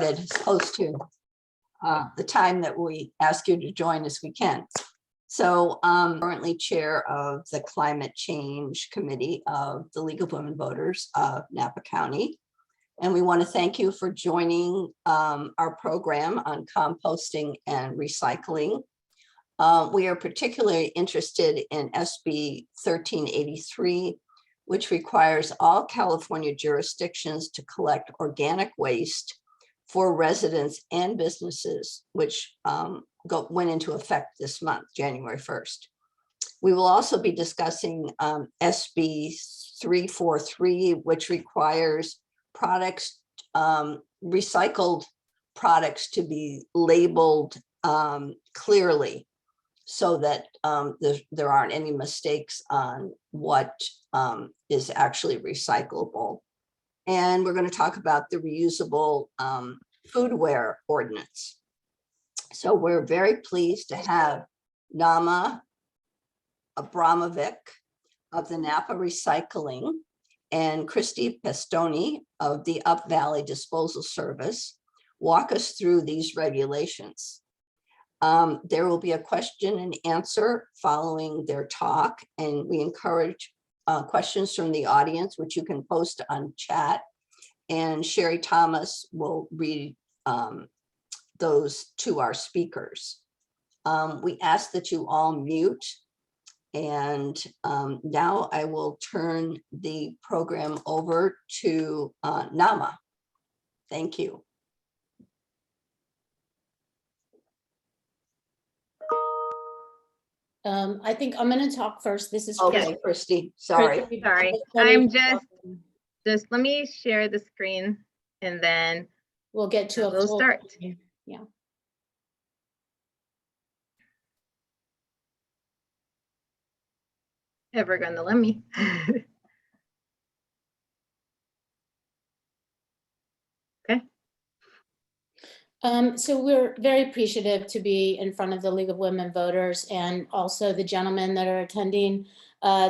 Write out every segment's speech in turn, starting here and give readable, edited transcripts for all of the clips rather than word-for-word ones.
as close to the time that we ask you to join as we can. So I'm currently chair of the Climate Change Committee of the League of Women Voters of Napa County. And we want to thank you for joining our program on composting and recycling. We are particularly interested in SB 1383, which requires all California jurisdictions to collect organic waste for residents and businesses, which went into effect this month, January 1st. We will also be discussing SB 343, which requires products, recycled products to be labeled clearly so that there aren't any mistakes on what is actually recyclable. And we're going to talk about the reusable foodware ordinance. So we're very pleased to have Nama Abramovic of the Napa Recycling and Christy Pestoni of the Up Valley Disposal Service walk us through these regulations. There will be a question and answer following their talk, and we encourage questions from the audience, which you can post on chat, and Sherry Thomas will read those to our speakers. We ask that you all mute, and now I will turn the program over to Nama. Thank you. I think I'm going to talk first. This is okay, Christy. Sorry. Sorry. I'm just let me share the screen and then we'll get to we'll start. Yeah. Ever gonna let me? Okay. So we're very appreciative to be in front of the League of Women Voters and also the gentlemen that are attending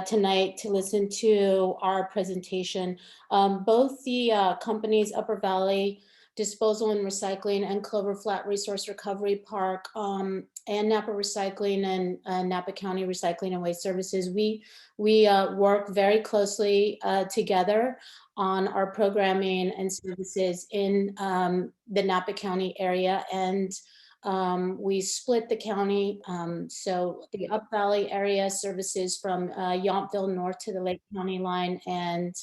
tonight to listen to our presentation. Both the companies, Upper Valley Disposal and Recycling and Clover Flat Resource Recovery Park, and Napa Recycling and Napa County Recycling and Waste Services, we work very closely together on our programming and services in the Napa County area, and we split the county. So the Up Valley area services from Yountville north to the Lake County line, and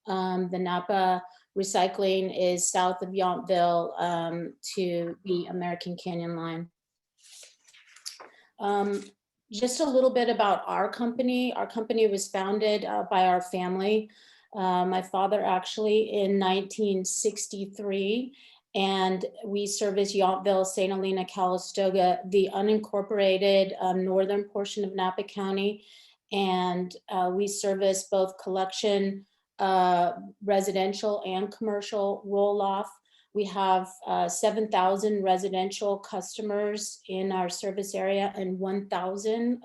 the Napa Recycling is south of Yountville to the American Canyon line. Just a little bit about our company. Our company was founded by our family. My father actually in 1963, and we service Yountville, St. Helena, Calistoga, the unincorporated northern portion of Napa County, and we service both collection, residential and commercial roll-off. We have 7,000 residential customers in our service area and 1,000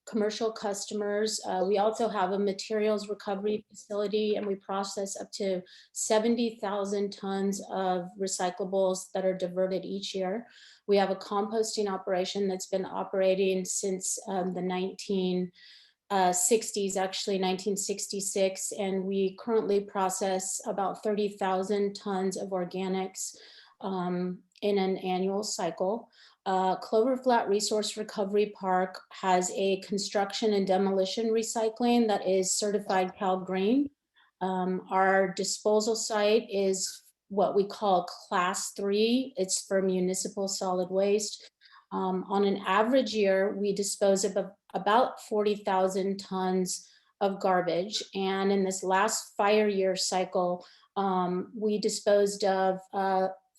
commercial customers. We also have a materials recovery facility, and we process up to 70,000 tons of recyclables that are diverted each year. We have a composting operation that's been operating since the 1960s, actually 1966, and we currently process about 30,000 tons of organics in an annual cycle. Clover Flat Resource Recovery Park has a construction and demolition recycling that is certified Cal Green. Our disposal site is what we call Class 3. It's for municipal solid waste. On an average year, we dispose of about 40,000 tons of garbage. And in this last fire year cycle, we disposed of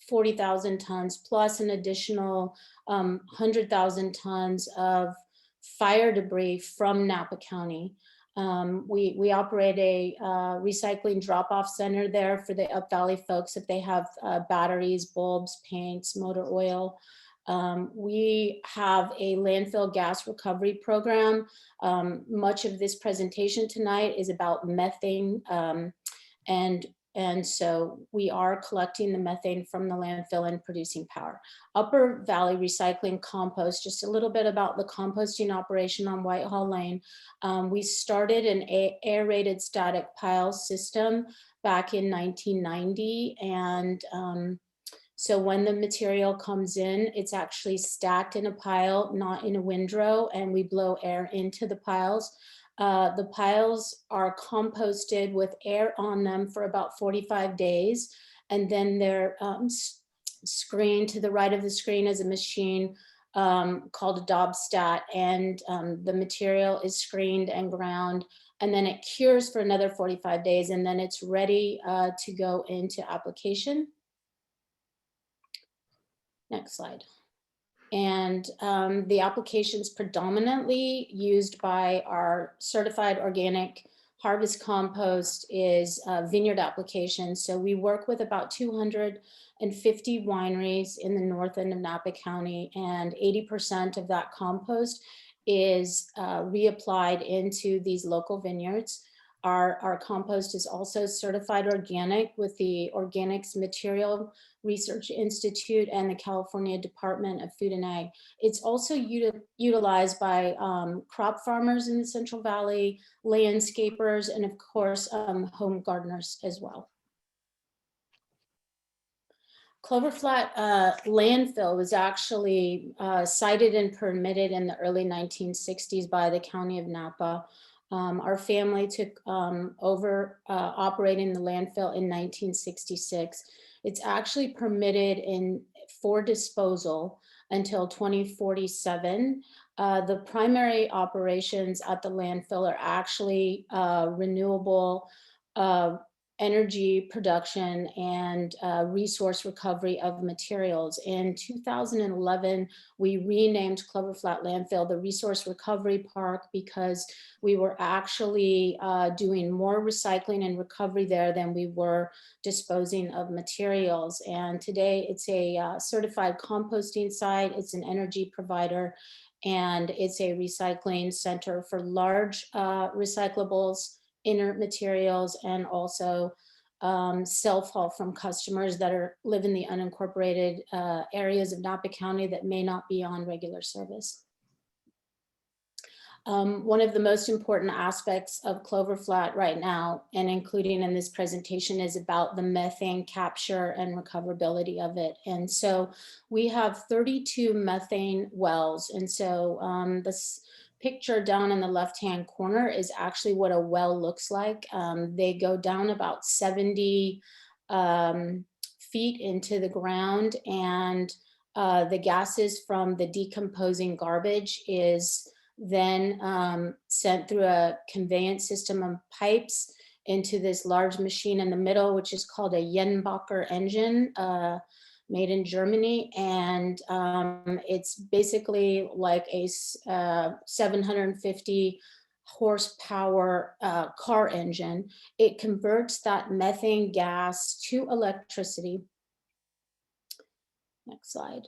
40,000 tons plus an additional 100,000 tons of fire debris from Napa County. We operate a recycling drop-off center there for the Up Valley folks if they have batteries, bulbs, paints, motor oil. We have a landfill gas recovery program. Much of this presentation tonight is about methane, and And so we are collecting the methane from the landfill and producing power. Upper Valley Recycling Compost, just a little bit about the composting operation on Whitehall Lane. We started an aerated static pile system back in 1990. And so when the material comes in, it's actually stacked in a pile, not in a windrow, and we blow air into the piles. The piles are composted with air on them for about 45 days. And then they're screened. To the right of the screen is a machine called a Dobstat, and the material is screened and ground, and then it cures for another 45 days, and then it's ready to go into application. Next slide. And the applications predominantly used by our certified organic harvest compost is vineyard applications. So we work with about 250 wineries in the north end of Napa County, and 80% of that compost is reapplied into these local vineyards. Our compost is also certified organic with the Organics Material Research Institute and the California Department of Food and Ag. It's also utilized by crop farmers in the Central Valley, landscapers, and of course, home gardeners as well. Clover Flat landfill was actually cited and permitted in the early 1960s by the County of Napa. Our family took over operating the landfill in 1966. It's actually permitted for disposal until 2047. The primary operations at the landfill are actually renewable energy production and resource recovery of materials. In 2011, we renamed Clover Flat Landfill the Resource Recovery Park because we were actually doing more recycling and recovery there than we were disposing of materials. And today it's a certified composting site, it's an energy provider, and it's a recycling center for large recyclables, inert materials, and also self-haul from customers that live in the unincorporated areas of Napa County that may not be on regular service. One of the most important aspects of Clover Flat right now, and including in this presentation, is about the methane capture and recoverability of it. And so we have 32 methane wells. And so this picture down in the left-hand corner is actually what a well looks like. They go down about 70 feet into the ground, and the gases from the decomposing garbage is then sent through a conveyance system of pipes into this large machine in the middle, which is called a Jenbacher engine, made in Germany. And it's basically like a 750 horsepower car engine. It converts that methane gas to electricity. Next slide.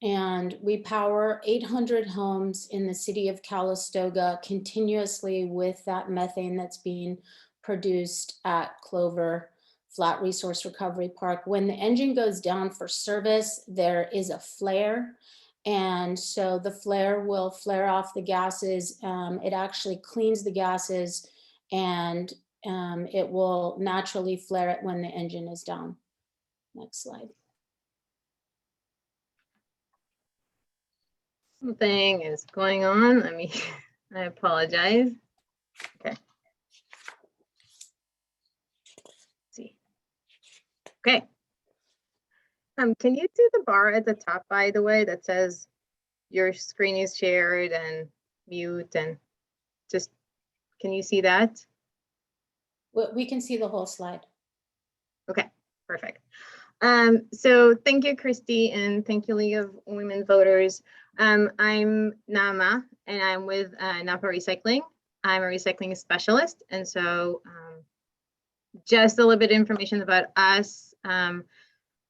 And we power 800 homes in the city of Calistoga continuously with that methane that's being produced at Clover Flat Resource Recovery Park. When the engine goes down for service, there is a flare. And so the flare will flare off the gases. It actually cleans the gases, and it will naturally flare it when the engine is down. Next slide. Something is going on. I apologize. Okay. Let's see. Okay. Can you do the bar at the top, by the way, that says your screen is shared and mute, and just, can you see that? We can see the whole slide. Okay, perfect. So thank you, Christy, and thank you, League of Women Voters. I'm Nama, and I'm with Napa Recycling. I'm a recycling specialist, and so just a little bit of information about us.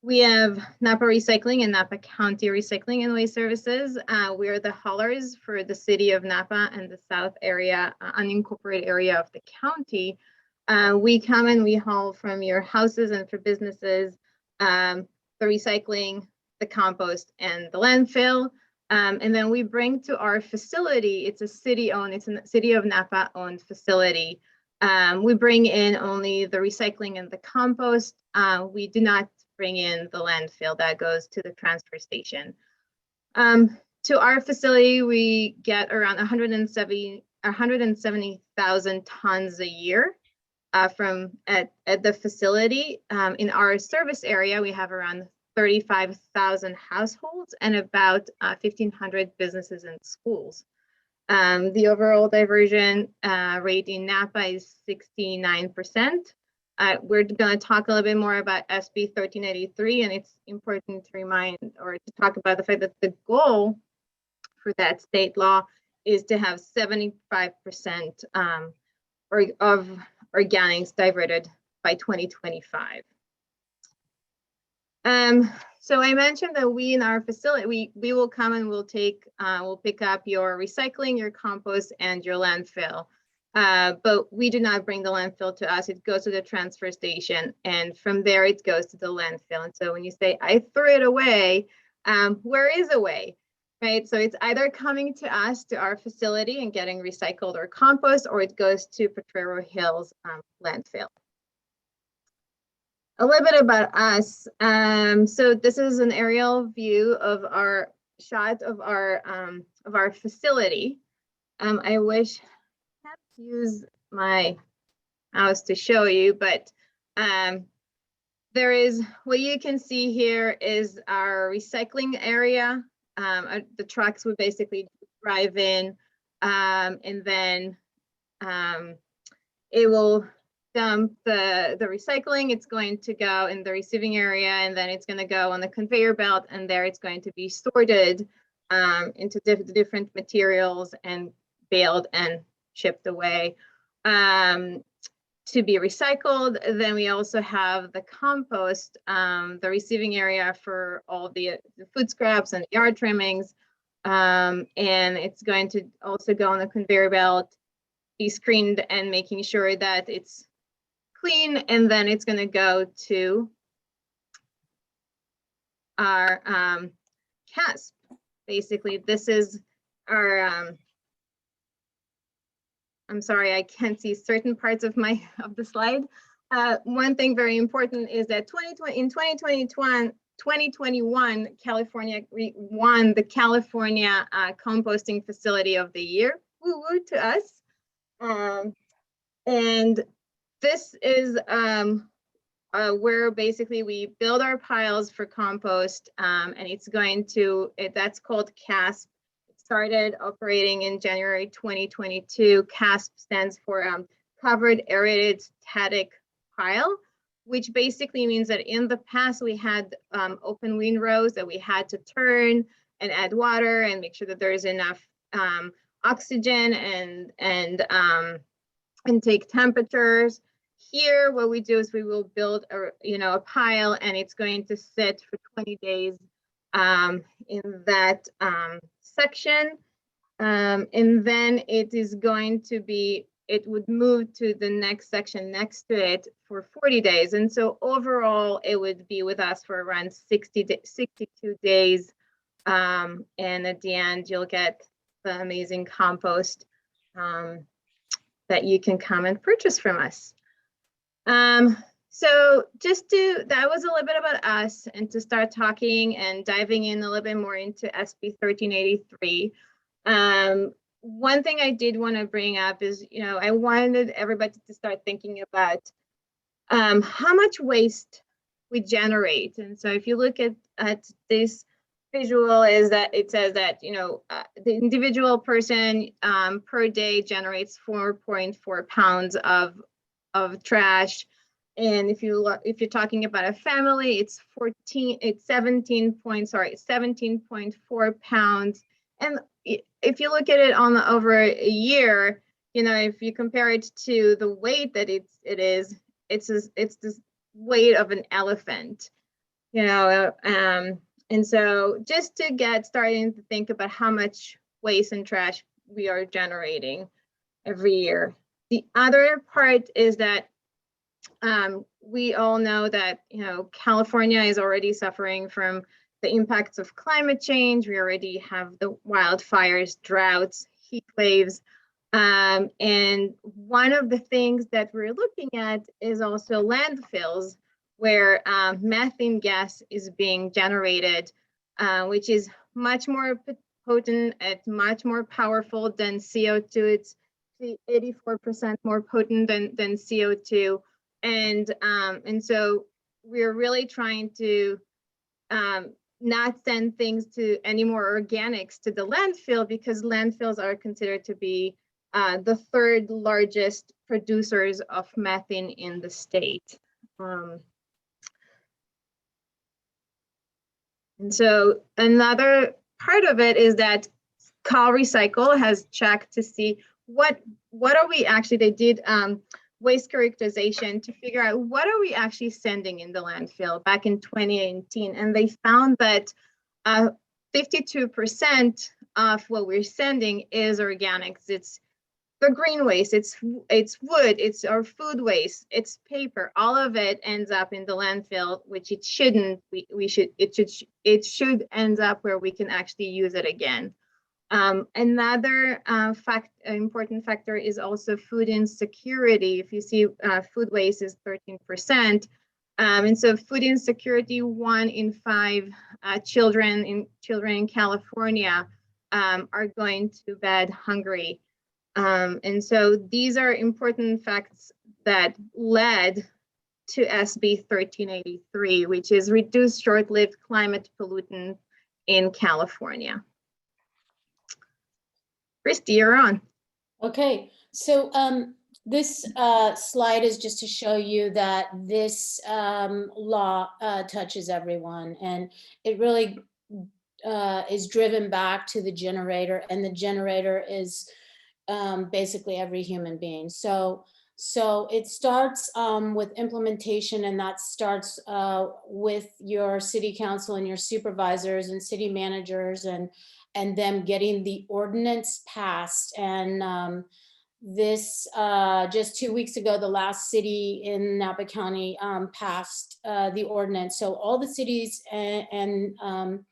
We have Napa Recycling and Napa County Recycling and Waste Services. We are the haulers for the city of Napa and the south area, unincorporated area of the county. We come and we haul from your houses and for businesses, the recycling, the compost, and the landfill. And then we bring to our facility, it's a city-owned, it's a City of Napa owned facility. We bring in only the recycling and the compost. We do not bring in the landfill that goes to the transfer station. To our facility, we get around 170,000 tons a year from at the facility. In our service area, we have around 35,000 households and about 1,500 businesses and schools. The overall diversion rate in Napa is 69%. We're going to talk a little bit more about SB 1383, and it's important to remind or to talk about the fact that the goal for that state law is to have 75% of organics diverted by 2025. So I mentioned that we in our facility, we will come and we'll pick up your recycling, your compost, and your landfill. But we do not bring the landfill to us. It goes to the transfer station, and from there it goes to the landfill. And so when you say, I threw it away, where is away, right? So it's either coming to us, to our facility and getting recycled or compost, or it goes to Potrero Hills landfill. A little bit about us. So this is an aerial view of our shot of our facility. I wish I had to use my mouse to show you, but there is, what you can see here is our recycling area. The trucks would basically drive in, and then it will dump the recycling. It's going to go in the receiving area, and then it's going to go on the conveyor belt, and there it's going to be sorted into different materials and baled and shipped away to be recycled. Then we also have the compost, the receiving area for all the food scraps and yard trimmings, and it's going to also go on the conveyor belt, be screened and making sure that it's clean, and then it's going to go to our CASP. Basically, this is our I'm sorry, I can't see certain parts of the slide. One thing very important is that in 2021, California won the California Composting Facility of the Year. Woo-woo to us. And this is where basically we build our piles for compost, and it's going to, that's called CASP. It started operating in January 2022. CASP stands for Covered Aerated Static Pile, which basically means that in the past we had open windrows that we had to turn and add water and make sure that there is enough oxygen and take temperatures. Here, what we do is we will build a pile, and it's going to sit for 20 days in that section, and then it would move to the next section next to it for 40 days. And so overall, it would be with us for around 62 days. And at the end, you'll get the amazing compost that you can come and purchase from us. So that was a little bit about us, and to start talking and diving in a little bit more into SB 1383. One thing I did want to bring up is, I wanted everybody to start thinking about how much waste we generate. And so if you look at this visual, is that it says that, the individual person per day generates 4.4 pounds of trash. And if you're talking about a family, it's 17.4 pounds. And if you look at it over a year, if you compare it to the weight that it's this weight of an elephant, and so just to get starting to think about how much waste and trash we are generating every year. The other part is that We all know that, California is already suffering from the impacts of climate change. We already have the wildfires, droughts, heat waves. And one of the things that we're looking at is also landfills, where methane gas is being generated, which is much more potent and much more powerful than CO2. It's 84% more potent than CO2. And so we're really trying to not send things to any more organics to the landfill, because landfills are considered to be the third largest producers of methane in the state. And so another part of it is that Cal Recycle has checked to see what are we actually, they did waste characterization to figure out what are we actually sending in the landfill back in 2018. And they found that 52% of what we're sending is organics. It's the green waste, it's wood, it's our food waste, it's paper. All of it ends up in the landfill, which it shouldn't. It should end up where we can actually use it again. Another important factor is also food insecurity. If you see, food waste is 13%. And so food insecurity, 1 in 5 children in California are going to bed hungry. And so these are important facts that led to SB 1383, which is reduce short-lived climate pollutant in California. Christy, you're on. Okay, so this slide is just to show you that this law touches everyone, and it really is driven back to the generator, and the generator is basically every human being. So it starts with implementation, and that starts with your city council and your supervisors and city managers, and them getting the ordinance passed. And this just 2 weeks ago, the last city in Napa County passed the ordinance. So all the cities and the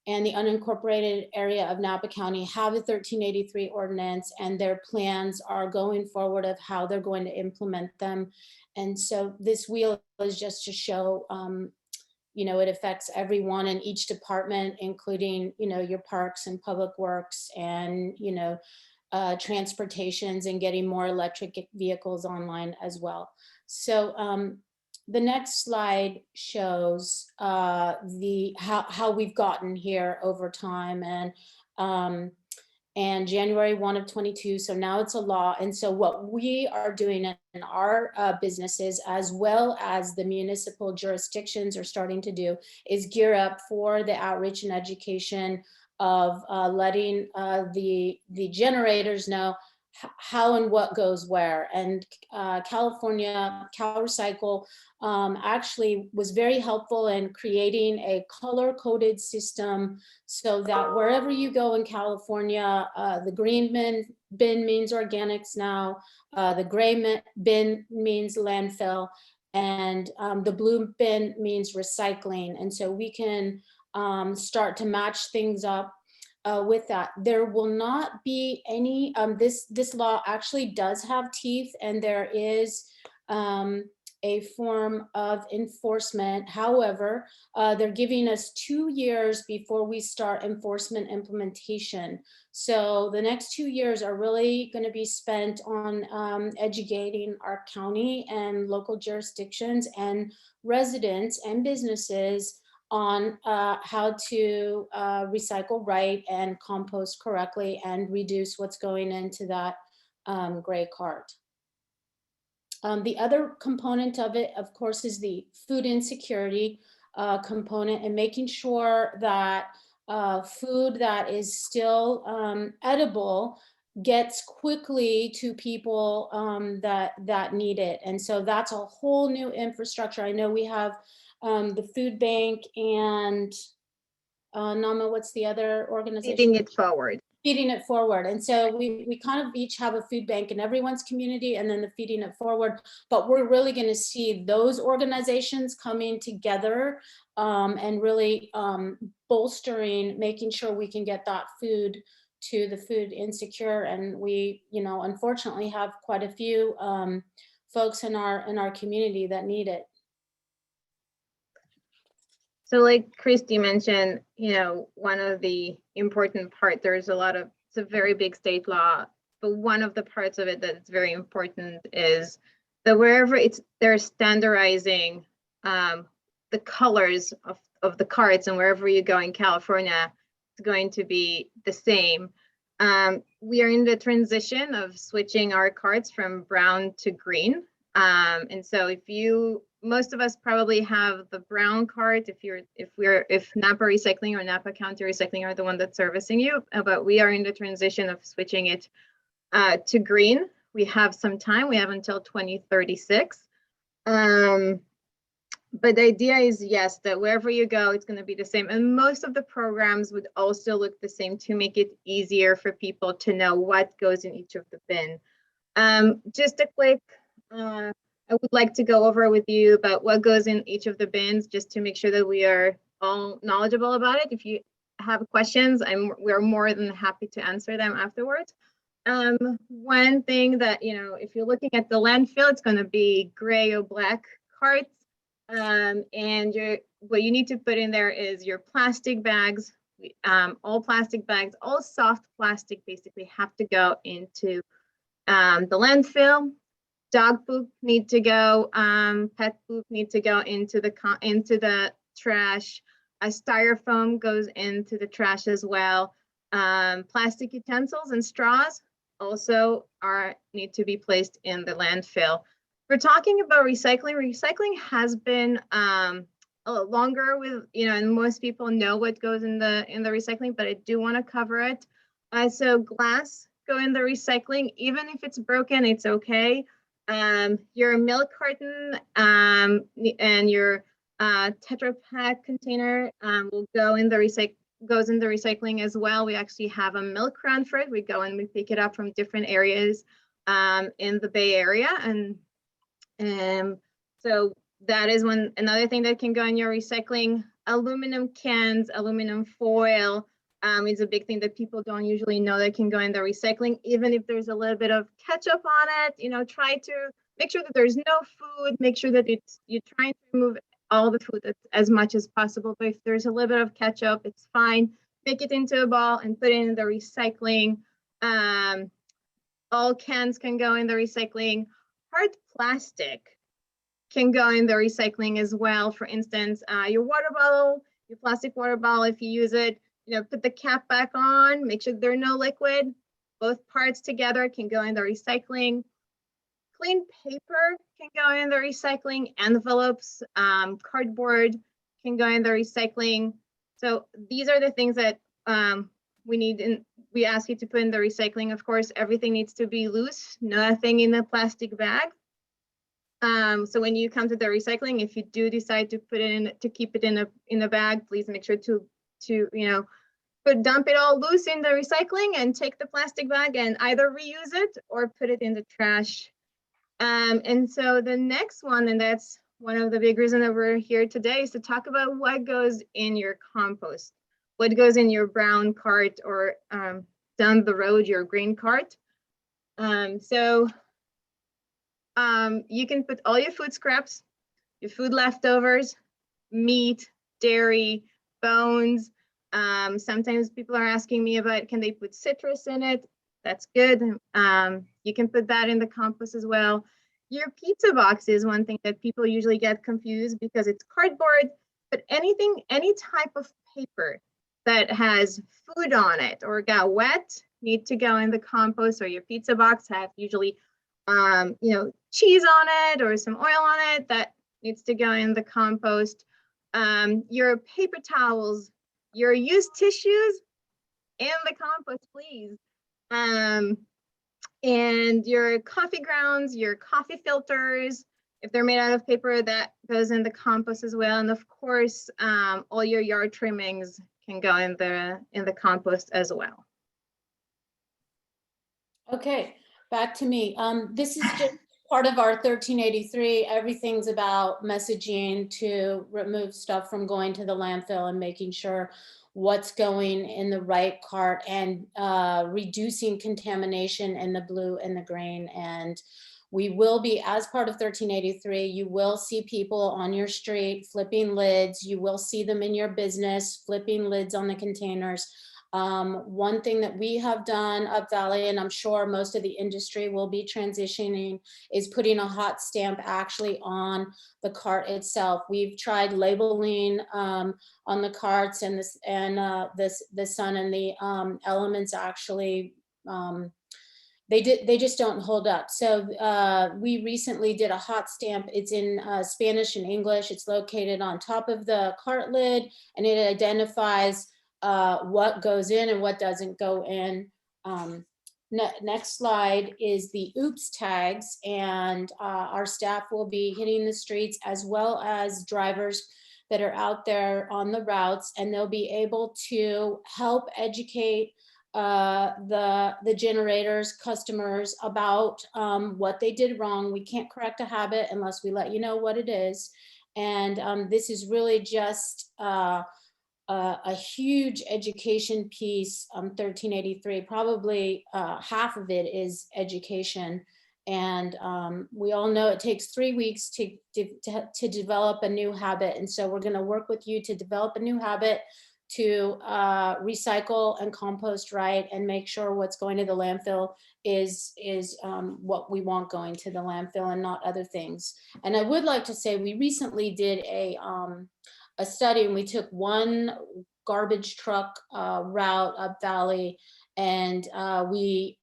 unincorporated area of Napa County have a 1383 ordinance, and their plans are going forward of how they're going to implement them. And so this wheel is just to show, it affects everyone in each department, including, your parks and public works and, transportations, and getting more electric vehicles online as well. So the next slide shows how we've gotten here over time, and January 1 of 22. So now it's a law. And so what we are doing in our businesses, as well as the municipal jurisdictions are starting to do, is gear up for the outreach and education of letting the generators know how and what goes where. And California, Cal Recycle actually was very helpful in creating a color-coded system, so that wherever you go in California, the green bin means organics now, the gray bin means landfill, and the blue bin means recycling. And so we can start to match things up with that. There will not be any, this law actually does have teeth, and there is a form of enforcement. However, they're giving us 2 years before we start enforcement implementation. So the next 2 years are really going to be spent on educating our county and local jurisdictions and residents and businesses on how to recycle right and compost correctly and reduce what's going into that gray cart. The other component of it, of course, is the food insecurity component, and making sure that food that is still edible gets quickly to people that need it. And so that's a whole new infrastructure. I know we have the food bank and Nama, what's the other organization? Feeding It Forward. feeding it forward. And so we kind of each have a food bank in everyone's community, and then the feeding it forward. But we're really going to see those organizations coming together and really bolstering, making sure we can get that food to the food insecure. And we, unfortunately have quite a few folks in our community that need it. So like Christy mentioned, one of the important part, it's a very big state law, but one of the parts of it that's very important is that wherever they're standardizing the colors of the carts, and wherever you go in California, it's going to be the same. We are in the transition of switching our carts from brown to green. And so most of us probably have the brown cart if Napa Recycling or Napa County Recycling are the one that's servicing you, but we are in the transition of switching it to green. We have some time, we have until 2036. But the idea is, yes, that wherever you go, it's going to be the same. And most of the programs would also look the same to make it easier for people to know what goes in each of the bin. Just a quick, I would like to go over with you about what goes in each of the bins, just to make sure that we are all knowledgeable about it. If you have questions, we're more than happy to answer them afterwards. One thing that, if you're looking at the landfill, it's going to be gray or black carts. And what you need to put in there is your plastic bags. All plastic bags, all soft plastic basically have to go into the landfill. Dog poop need to go, pet poop need to go into the trash. Styrofoam goes into the trash as well. Plastic utensils and straws also need to be placed in the landfill. We're talking about recycling. Recycling has been a lot longer with, and most people know what goes in the recycling, but I do want to cover it. So glass go in the recycling, even if it's broken, it's okay. Your milk carton and your Tetra Pak container will goes in the recycling as well. We actually have a milk run for it. We go and we pick it up from different areas in the Bay Area, and so that is another thing that can go in your recycling. Aluminum cans, aluminum foil is a big thing that people don't usually know that can go in the recycling. Even if there's a little bit of ketchup on it, try to make sure that there's no food, make sure that you're trying to remove all the food as much as possible. But if there's a little bit of ketchup, it's fine. Make it into a ball and put it in the recycling. All cans can go in the recycling. Hard plastic can go in the recycling as well. For instance, your water bottle, your plastic water bottle, if you use it, put the cap back on, make sure there's no liquid. Both parts together can go in the recycling. Clean paper can go in the recycling. Envelopes, cardboard can go in the recycling. So these are the things that we need, and we ask you to put in the recycling. Of course, everything needs to be loose, nothing in a plastic bag. So when you come to the recycling, if you do decide to put it to keep it in a bag, please make sure to dump it all loose in the recycling and take the plastic bag and either reuse it or put it in the trash. And so the next one, and that's one of the big reasons that we're here today, is to talk about what goes in your compost, what goes in your brown cart, or down the road, your green cart. You can put all your food scraps, your food leftovers, meat, dairy, bones. Sometimes people are asking me about, can they put citrus in it? That's good. You can put that in the compost as well. Your pizza box is one thing that people usually get confused because it's cardboard, but any type of paper that has food on it or got wet need to go in the compost. Or your pizza box have usually cheese on it or some oil on it that needs to go in the compost. Your paper towels, your used tissues in the compost, please. And your coffee grounds, your coffee filters, if they're made out of paper, that goes in the compost as well. And of course, all your yard trimmings can go in the compost as well. Okay, back to me. This is just part of our 1383. Everything's about messaging to remove stuff from going to the landfill and making sure what's going in the right cart and reducing contamination in the blue and the green. And we will be, as part of 1383, you will see people on your street flipping lids. You will see them in your business flipping lids on the containers. One thing that we have done up Valley, and I'm sure most of the industry will be transitioning, is putting a hot stamp actually on the cart itself. We've tried labeling on the carts, and the sun and the elements actually they just don't hold up. So we recently did a hot stamp. It's in Spanish and English. It's located on top of the cart lid, and it identifies what goes in and what doesn't go in. Next slide is the oops tags, and our staff will be hitting the streets as well as drivers that are out there on the routes, and they'll be able to help educate the generators, customers about what they did wrong. We can't correct a habit unless we let you know what it is. And this is really just a huge education piece. 1383, probably half of it is education. And we all know it takes 3 weeks to develop a new habit. And so we're going to work with you to develop a new habit to recycle and compost right, and make sure what's going to the landfill is what we want going to the landfill and not other things. And I would like to say we recently did a study, and we took one garbage truck route up Valley, and we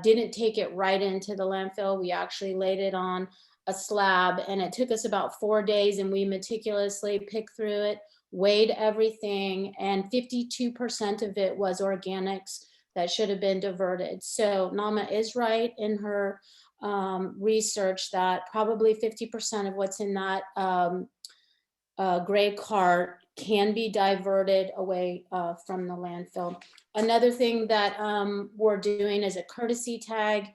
didn't take it right into the landfill. We actually laid it on a slab, and it took us about 4 days, and we meticulously picked through it, weighed everything, and 52% of it was organics that should have been diverted. So Nama is right in her research that probably 50% of what's in that gray cart can be diverted away from the landfill. Another thing that we're doing is a courtesy tag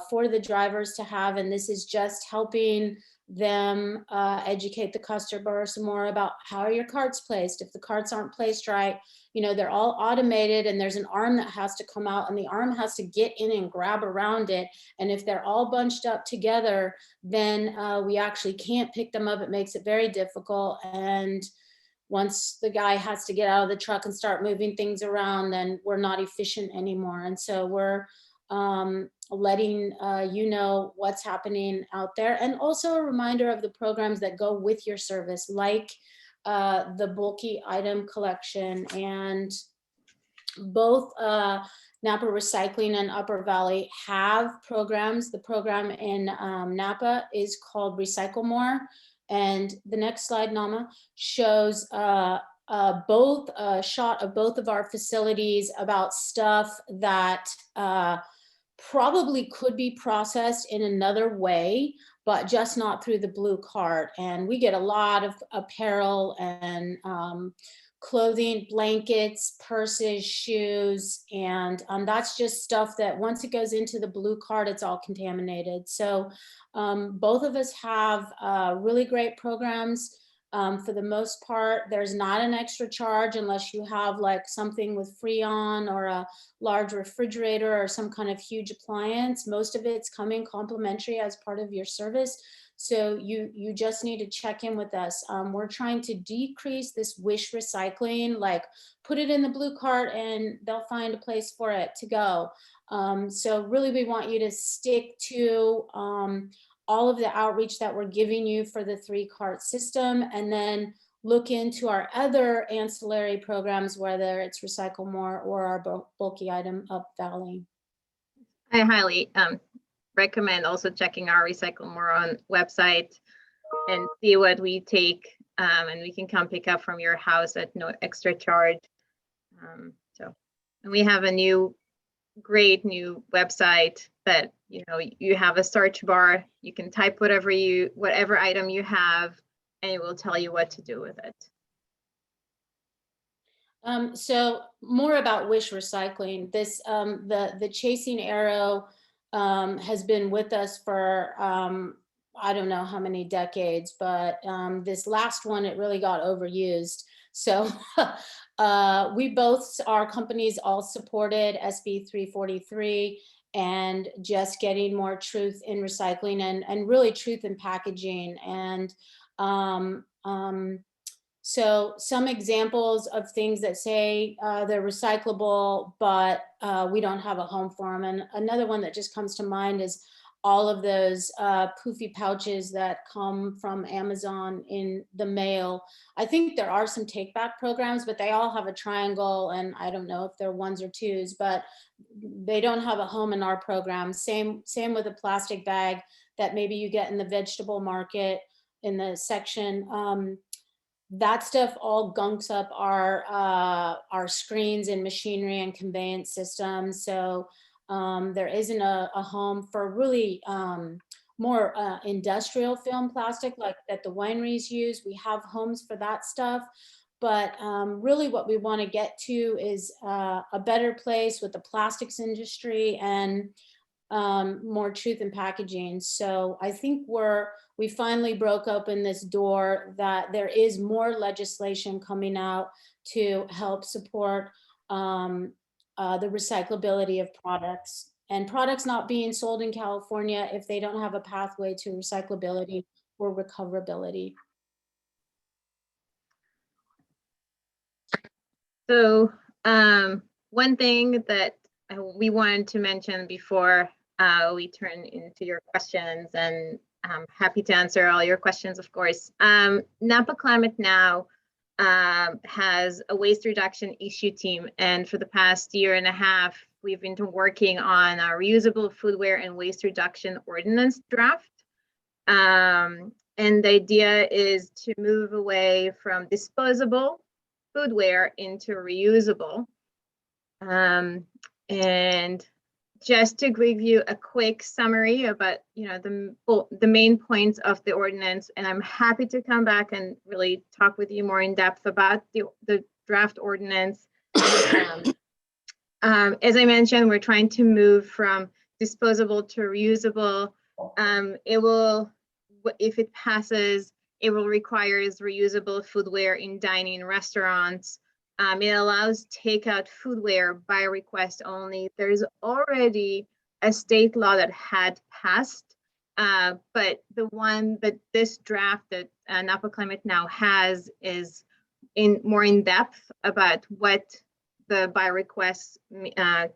for the drivers to have, and this is just helping them educate the customer some more about how are your carts placed. If the carts aren't placed right, you know, they're all automated, and there's an arm that has to come out, and the arm has to get in and grab around it. And if they're all bunched up together, then we actually can't pick them up. It makes it very difficult. And once the guy has to get out of the truck and start moving things around, then we're not efficient anymore. And so we're letting you know what's happening out there, and also a reminder of the programs that go with your service, like the bulky item collection. And both Napa Recycling and Upper Valley have programs. The program in Napa is called Recycle More, and the next slide, Nama, shows both a shot of both of our facilities about stuff that probably could be processed in another way, but just not through the blue cart. And we get a lot of apparel and clothing, blankets, purses, shoes, and that's just stuff that once it goes into the blue cart, it's all contaminated. So both of us have really great programs. For the most part, there's not an extra charge unless you have like something with Freon or a large refrigerator or some kind of huge appliance. Most of it's coming complimentary as part of your service. So you just need to check in with us. We're trying to decrease this wish recycling, like put it in the blue cart and they'll find a place for it to go. So really we want you to stick to all of the outreach that we're giving you for the 3-cart system, and then look into our other ancillary programs, whether it's Recycle More or our bulky item Up Valley. I highly recommend also checking our Recycle More on website and see what we take, and we can come pick up from your house at no extra charge. And we have a great new website that, you know, you have a search bar, you can type whatever item you have, and it will tell you what to do with it. So more about wish recycling. This the chasing arrow has been with us for I don't know how many decades, but this last one, it really got overused. So we both, our companies all supported SB 343 and just getting more truth in recycling and really truth in packaging. And so some examples of things that say they're recyclable, but we don't have a home for them. And another one that just comes to mind is all of those poofy pouches that come from Amazon in the mail. I think there are some take back programs, but they all have a triangle, and I don't know if they're ones or twos, but they don't have a home in our program. Same with a plastic bag that maybe you get in the vegetable market in the section. That stuff all gunks up our screens and machinery and conveyance systems. So there isn't a home for really more industrial film plastic like that the wineries use. We have homes for that stuff. But really what we want to get to is a better place with the plastics industry and more truth in packaging. So I think we finally broke open this door that there is more legislation coming out to help support the recyclability of products, and products not being sold in California if they don't have a pathway to recyclability or recoverability. So one thing that we wanted to mention before we turn into your questions, and I'm happy to answer all your questions, of course. Napa Climate Now has a waste reduction issue team, and for the past year and a half, we've been working on our reusable foodware and waste reduction ordinance draft. And the idea is to move away from disposable foodware into reusable. And just to give you a quick summary about, the main points of the ordinance, and I'm happy to come back and really talk with you more in depth about the draft ordinance. As I mentioned, we're trying to move from disposable to reusable. It will, if it passes, it will require reusable foodware in dining restaurants. It allows takeout foodware by request only. There's already a state law that had passed, but the one that this draft that Napa Climate Now has is more in depth about what the by request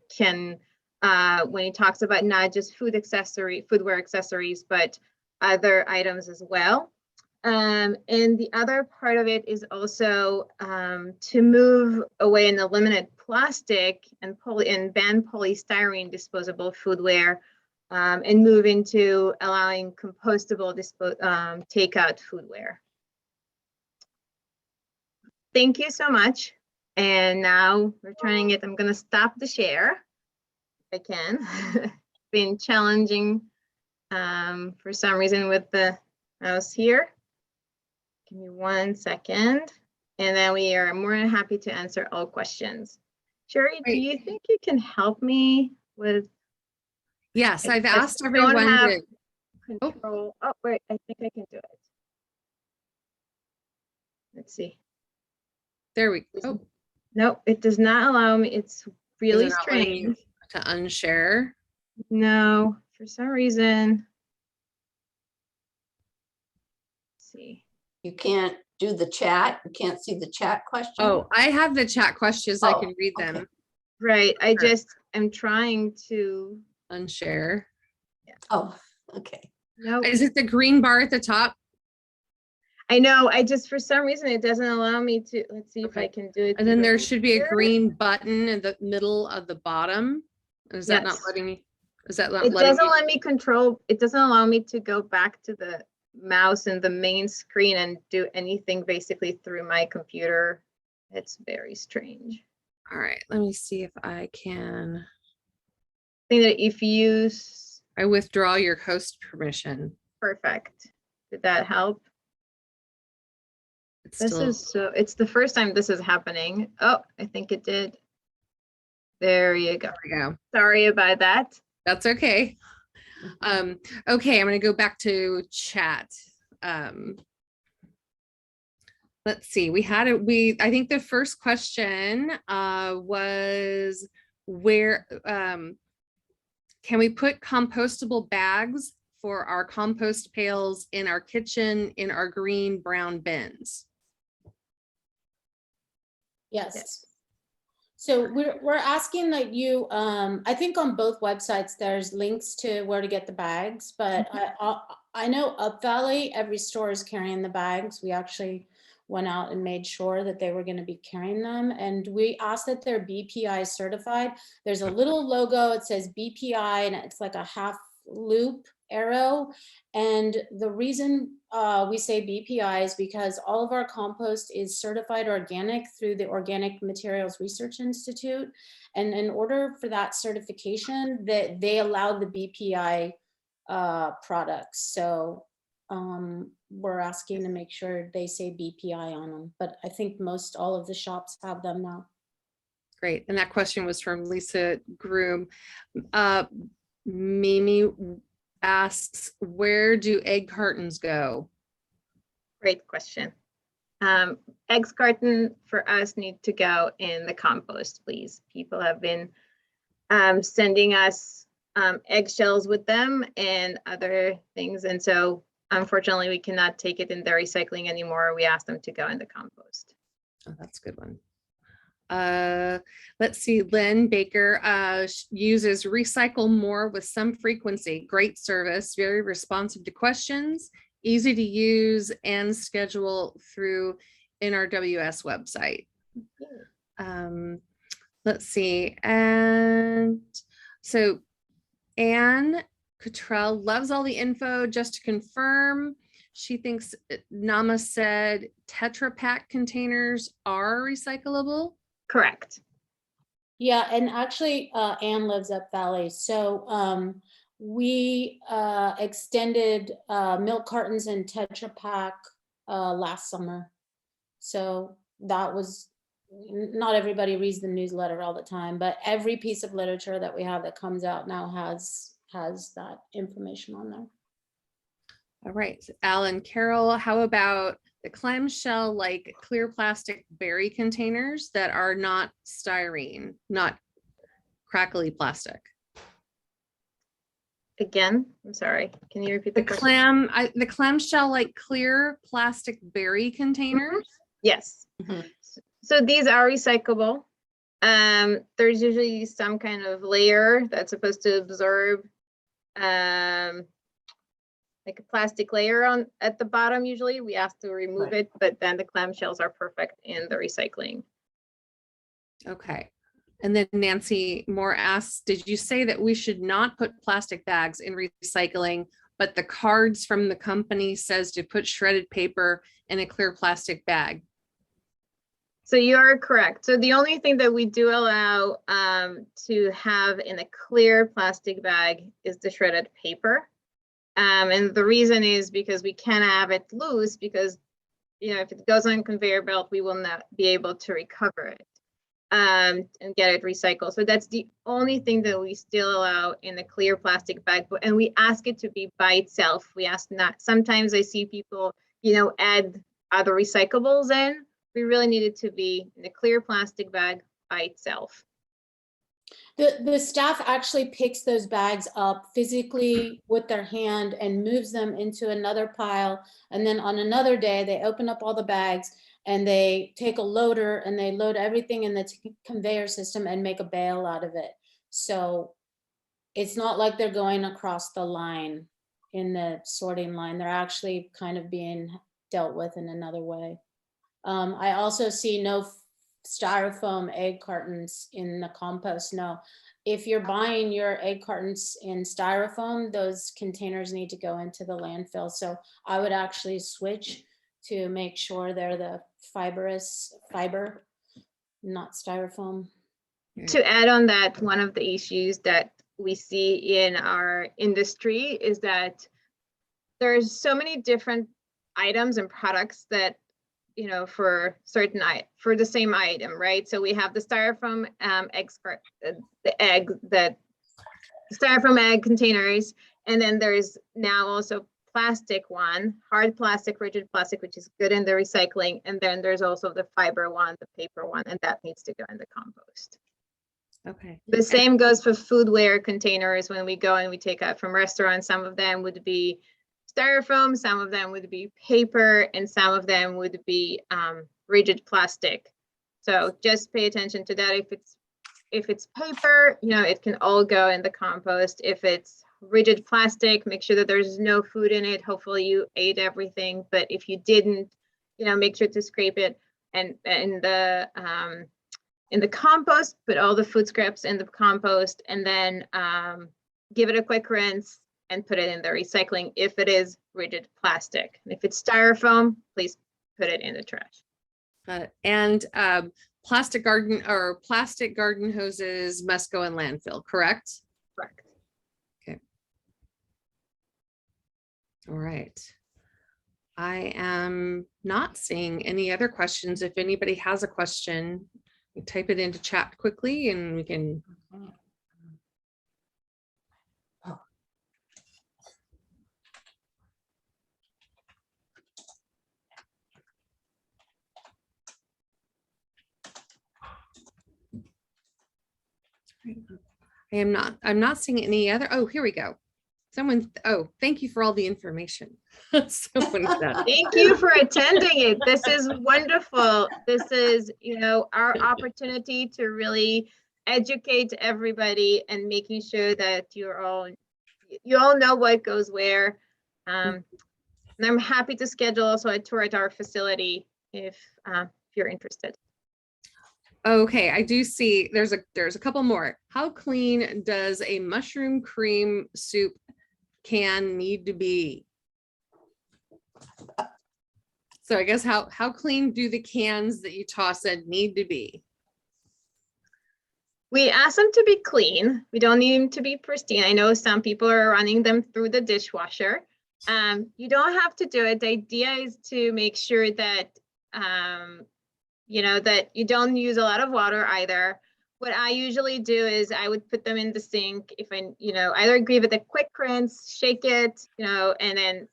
can, when he talks about not just foodware accessories, but other items as well. And the other part of it is also to move away and eliminate plastic and ban polystyrene disposable foodware, and move into allowing compostable takeout foodware. Thank you so much. And now returning it, I'm going to stop the share if I can. It's been challenging for some reason with the mouse here. Give me 1 second, and then we are more than happy to answer all questions. Sherry, do you think you can help me with? Yes, I've asked everyone to control. Oh, wait, I think I can do it. Let's see. There we go. No, it does not allow me. It's really strange. To unshare. No, for some reason. Let's see. You can't do the chat. You can't see the chat question. Oh, I have the chat questions. I can read them. Okay. Right. I just am trying to Unshare. Yeah. Oh, okay. No. Is it the green bar at the top? I know. I just, for some reason, it doesn't allow me to. Let's see if I can do it. And then there should be a green button in the middle of the bottom. Is that not Yes. letting me? Is that not It letting doesn't me? let me control. It doesn't allow me to go back to the mouse and the main screen and do anything basically through my computer. It's very strange. All right, let me see if I can. I think that if you. I withdraw your host permission. Perfect. Did that help? It's This still, is so, it's the first time this is happening. Oh, I think it did. There you go. there we go. Sorry about that. That's okay. Okay, I'm gonna go back to chat. Let's see, I think the first question was where, can we put compostable bags for our compost pails in our kitchen in our green brown bins? Yes. So we're asking that you, I think on both websites, there's links to where to get the bags, but I know Up Valley, every store is carrying the bags. We actually went out and made sure that they were going to be carrying them. And we asked that they're BPI certified. There's a little logo, it says BPI, and it's like a half loop arrow. And the reason we say BPI is because all of our compost is certified organic through the Organic Materials Research Institute. And in order for that certification, that they allow the BPI products. So we're asking to make sure they say BPI on them, but I think most all of the shops have them now. Great, and that question was from Lisa Groom. Mimi asks, where do egg cartons go? Great question. Eggs carton for us need to go in the compost, please. People have been sending us eggshells with them and other things. And so unfortunately, we cannot take it in the recycling anymore. We asked them to go in the compost. Oh, that's a good one. Let's see, Lynn Baker uses recycle more with some frequency. Great service, very responsive to questions, easy to use and schedule through NRWS website. Let's see, and so Anne Cottrell loves all the info. Just to confirm, she thinks Nama said Tetra Pak containers are recyclable. Correct. Yeah, and actually Anne lives up Valley. So we extended milk cartons and Tetra Pak last summer. So that was, not everybody reads the newsletter all the time, but every piece of literature that we have that comes out now has that information on there. All right, Alan Carroll, how about the clamshell like clear plastic berry containers that are not styrene, not crackly plastic? Again, I'm sorry. Can you repeat the question? The clamshell like clear plastic berry containers. Yes. So these are recyclable. There's usually some kind of layer that's supposed to absorb like a plastic layer at the bottom. Usually we ask to remove it, but then the clamshells are perfect in the recycling. Okay. And then Nancy Moore asks, did you say that we should not put plastic bags in recycling, but the cards from the company says to put shredded paper in a clear plastic bag? So you are correct. So the only thing that we do allow to have in a clear plastic bag is the shredded paper. And the reason is because we can't have it loose because, you know, if it goes on a conveyor belt, we will not be able to recover it and get it recycled. So that's the only thing that we still allow in a clear plastic bag. And we ask it to be by itself. We ask not, sometimes I see people, you know, add other recyclables in. We really need it to be in a clear plastic bag by itself. The staff actually picks those bags up physically with their hand and moves them into another pile. And then on another day, they open up all the bags and they take a loader and they load everything in the conveyor system and make a bale out of it. So it's not like they're going across the line in the sorting line. They're actually kind of being dealt with in another way. I also see no styrofoam egg cartons in the compost. No, if you're buying your egg cartons in styrofoam, those containers need to go into the landfill. So I would actually switch to make sure they're the fiber, not styrofoam. To add on that, one of the issues that we see in our industry is that there's so many different items and products that for for the same item, right? So we have the styrofoam the styrofoam egg containers, and then there's now also plastic one, hard plastic, rigid plastic, which is good in the recycling, and then there's also the fiber one, the paper one, and that needs to go in the compost. Okay. The same goes for foodware containers. When we go and we take out from restaurants, some of them would be styrofoam, some of them would be paper, and some of them would be rigid plastic. So just pay attention to that. If it's paper, it can all go in the compost. If it's rigid plastic, make sure that there's no food in it. Hopefully you ate everything, but if you didn't, make sure to scrape it and in the compost, put all the food scraps in the compost, and then give it a quick rinse and put it in the recycling if it is rigid plastic. And if it's styrofoam, please put it in the trash. Got it. And plastic garden hoses must go in landfill, correct? Correct. Okay. All right. I am not seeing any other questions. If anybody has a question, you type it into chat quickly and we can. I'm not seeing any other. Oh, here we go. Thank you for all the information. Someone said. Thank you for attending it. This is wonderful. This is, our opportunity to really educate everybody and making sure that you all know what goes where. And I'm happy to schedule also a tour at our facility if you're interested. Okay, I do see there's a couple more. How clean does a mushroom cream soup can need to be? So I guess how clean do the cans that you toss in need to be? We ask them to be clean. We don't need them to be pristine. I know some people are running them through the dishwasher. You don't have to do it. The idea is to make sure that that you don't use a lot of water either. What I usually do is I would put them in the sink if I, either give it a quick rinse, shake it, and then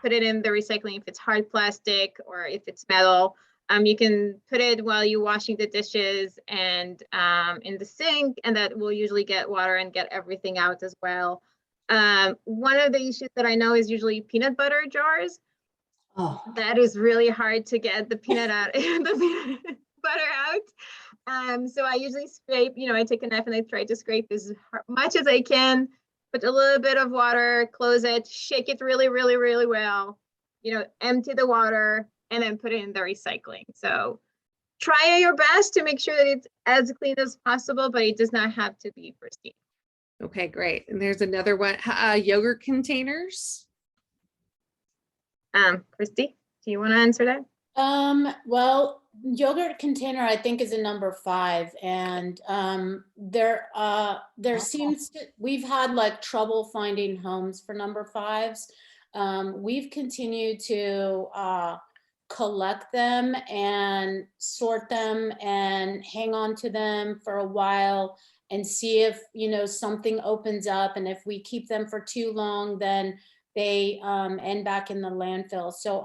put it in the recycling if it's hard plastic or if it's metal. You can put it while you're washing the dishes and in the sink, and that will usually get water and get everything out as well. One of the issues that I know is usually peanut butter jars. Oh, That is really hard to get the peanut out, the peanut butter out. So I usually scrape, I take a knife and I try to scrape as much as I can, put a little bit of water, close it, shake it really, really, really well, empty the water, and then put it in the recycling. So try your best to make sure that it's as clean as possible, but it does not have to be pristine. Okay, great. And there's another one, yogurt containers. Christy, do you want to answer that? Well, yogurt container I think is a number 5, and there seems to, we've had like trouble finding homes for number 5s. We've continued to collect them and sort them and hang on to them for a while and see if something opens up, and if we keep them for too long, then they end back in the landfill. So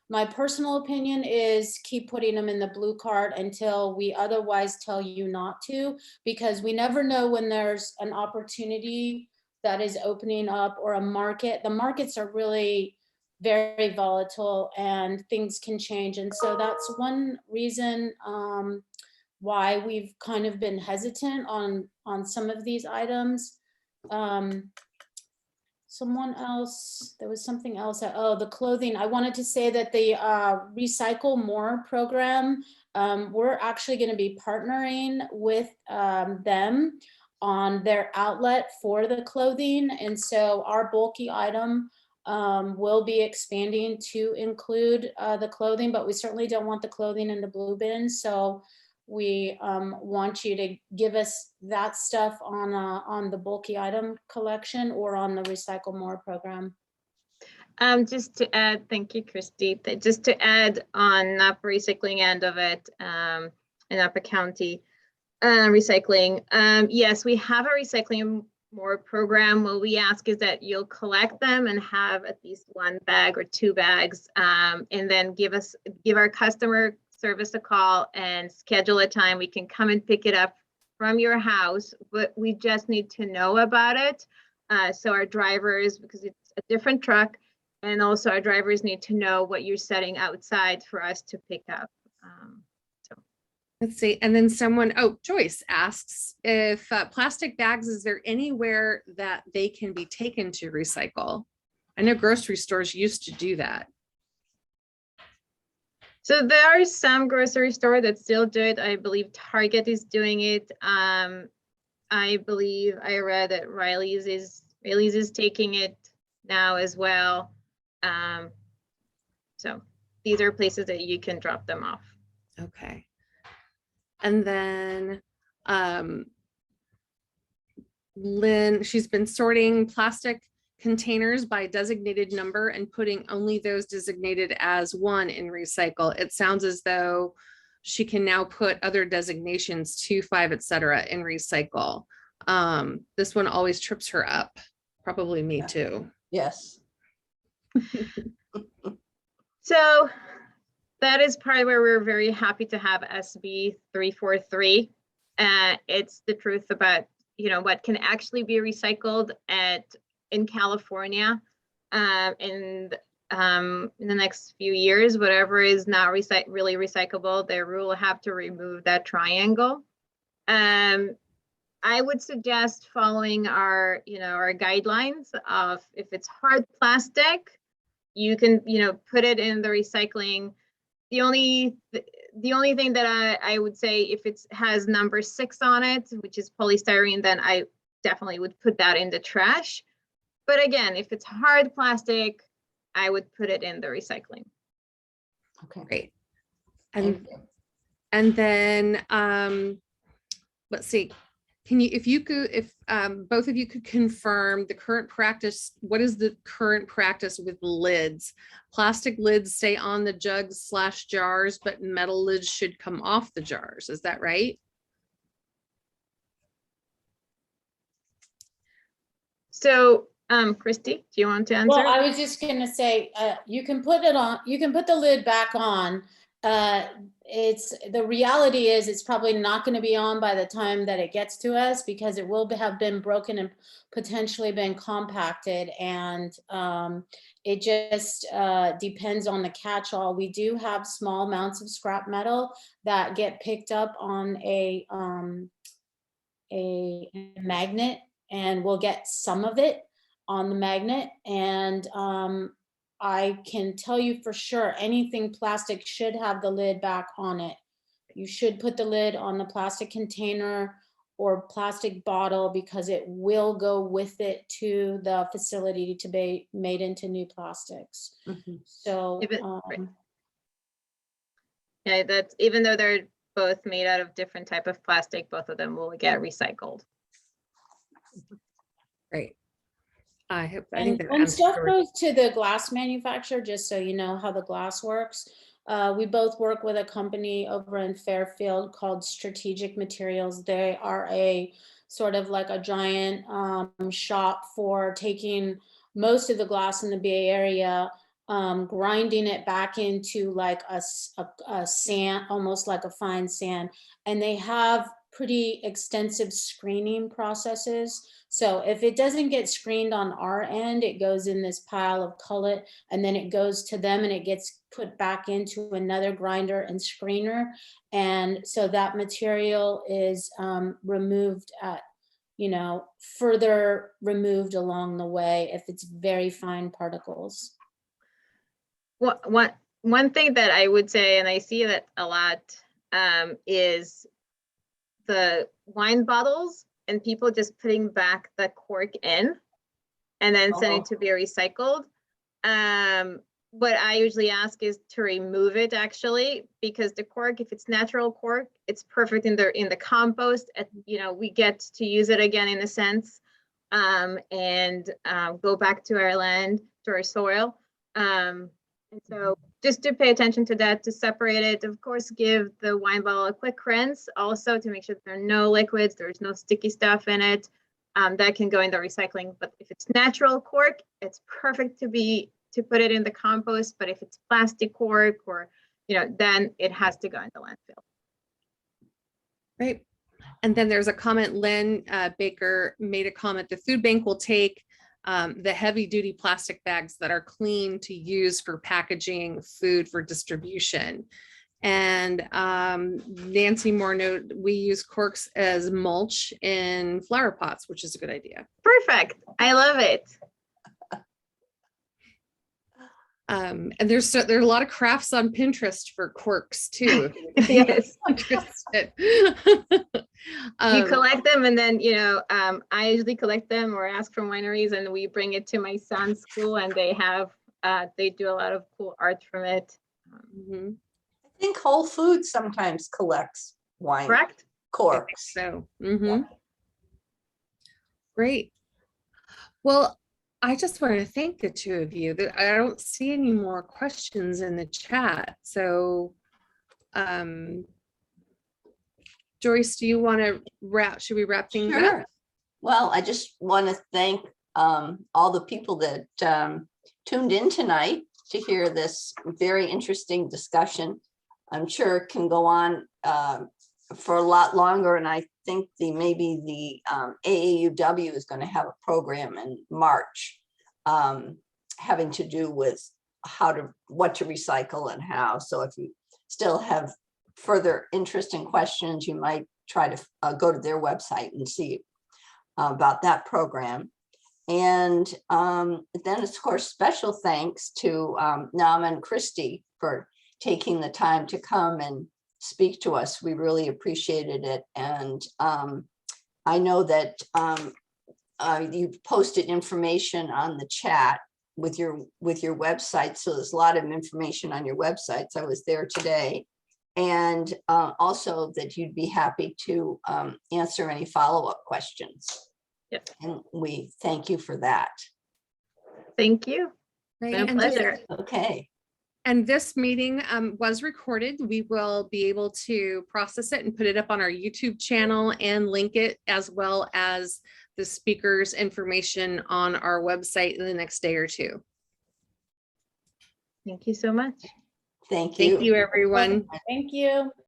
my personal opinion is keep putting them in the blue cart until we otherwise tell you not to, because we never know when there's an opportunity that is opening up or a market. The markets are really very volatile and things can change. And so that's one reason why we've kind of been hesitant on some of these items. Someone else, there was something else. The clothing. I wanted to say that the Recycle More program, we're actually going to be partnering with them on their outlet for the clothing. And so our bulky item will be expanding to include the clothing, but we certainly don't want the clothing in the blue bin. So we want you to give us that stuff on the bulky item collection or on the Recycle More program. Just to add, thank you, Christy. Just to add on Napa recycling end of it, in Napa County recycling. Yes, we have a recycling more program. What we ask is that you'll collect them and have at least 1 bag or 2 bags, and then give our customer service a call and schedule a time. We can come and pick it up from your house, but we just need to know about it. So our drivers, because it's a different truck, and also our drivers need to know what you're setting outside for us to pick up. Let's see. And then someone, oh, Joyce asks if plastic bags, is there anywhere that they can be taken to recycle? I know grocery stores used to do that. So there are some grocery stores that still do it. I believe Target is doing it. I believe I read that Riley's is taking it now as well. So these are places that you can drop them off. Okay. And then Lynn, she's been sorting plastic containers by designated number and putting only those designated as 1 in recycle. It sounds as though she can now put other designations 2, 5, etc. in recycle. This one always trips her up. Probably me too. Yes. So that is probably where we're very happy to have SB 343. It's the truth about, what can actually be recycled in California. In the next few years, whatever is not really recyclable, they will have to remove that triangle. I would suggest following our guidelines of, if it's hard plastic, you can, put it in the recycling. The only thing that I would say, if it has number 6 on it, which is polystyrene, then I definitely would put that in the trash. But again, if it's hard plastic, I would put it in the recycling. Okay. Great. Thank you. And then let's see. Can you, if both of you could confirm the current practice, what is the current practice with lids? Plastic lids stay on the jugs/jars, but metal lids should come off the jars. Is that right? So, Christy, do you want to answer? Well, I was just gonna say, you can put it on, you can put the lid back on. The reality is it's probably not going to be on by the time that it gets to us, because it will have been broken and potentially been compacted, and it just depends on the catch-all. We do have small amounts of scrap metal that get picked up on a magnet, and we'll get some of it on the magnet, and I can tell you for sure, anything plastic should have the lid back on it. You should put the lid on the plastic container or plastic bottle, because it will go with it to the facility to be made into new plastics. Mhm. So, yeah, that's, even though they're both made out of different type of plastic, both of them will get recycled. Great. I and think that when answers stuff your- goes to the glass manufacturer, just so you know how the glass works, we both work with a company over in Fairfield called Strategic Materials. They are a sort of like a giant shop for taking most of the glass in the Bay Area, grinding it back into like a sand, almost like a fine sand. And they have pretty extensive screening processes. So if it doesn't get screened on our end, it goes in this pile of cullet, and then it goes to them and it gets put back into another grinder and screener. And so that material is removed at, further removed along the way if it's very fine particles. One thing that I would say, and I see that a lot, is the wine bottles and people just putting back the cork in and then sending to be recycled. What I usually ask is to remove it, actually, because the cork, if it's natural cork, it's perfect in the compost. We get to use it again in a sense, and go back to our land, to our soil. And so just to pay attention to that, to separate it, of course, give the wine bottle a quick rinse also to make sure there are no liquids, there's no sticky stuff in it. That can go in the recycling, but if it's natural cork, it's perfect to put it in the compost. But if it's plastic cork or, then it has to go in the landfill. Right. And then there's a comment, Lynn Baker made a comment, the food bank will take the heavy duty plastic bags that are clean to use for packaging food for distribution. And Nancy Moore noted, we use corks as mulch in flower pots, which is a good idea. Perfect. I love it. And there are a lot of crafts on Pinterest for corks too. Yes. Interested. We collect them, and then I usually collect them or ask from wineries, and we bring it to my son's school, and they do a lot of cool art from it. Mhm. I think Whole Foods sometimes collects wine Correct? corks. So, great. Well, I just want to thank the two of you. I don't see any more questions in the chat. So, Joyce, do you want to should we wrap things up? Sure. Well, I just want to thank all the people that tuned in tonight to hear this very interesting discussion. I'm sure it can go on for a lot longer, and I think maybe the AAUW is going to have a program in March having to do with what to recycle and how. So if you still have further interest and questions, you might try to go to their website and see about that program. And then, of course, special thanks to Nama and Christy for taking the time to come and speak to us. We really appreciated it. And I know that you posted information on the chat with your website. So there's a lot of information on your websites. I was there today. And also that you'd be happy to answer any follow-up questions. Yep. And we thank you for that. Thank you. Right. My pleasure. Okay. And this meeting was recorded. We will be able to process it and put it up on our YouTube channel and link it, as well as the speaker's information on our website in the next day or two. Thank you so much. Thank you. Thank you, everyone. Thank you.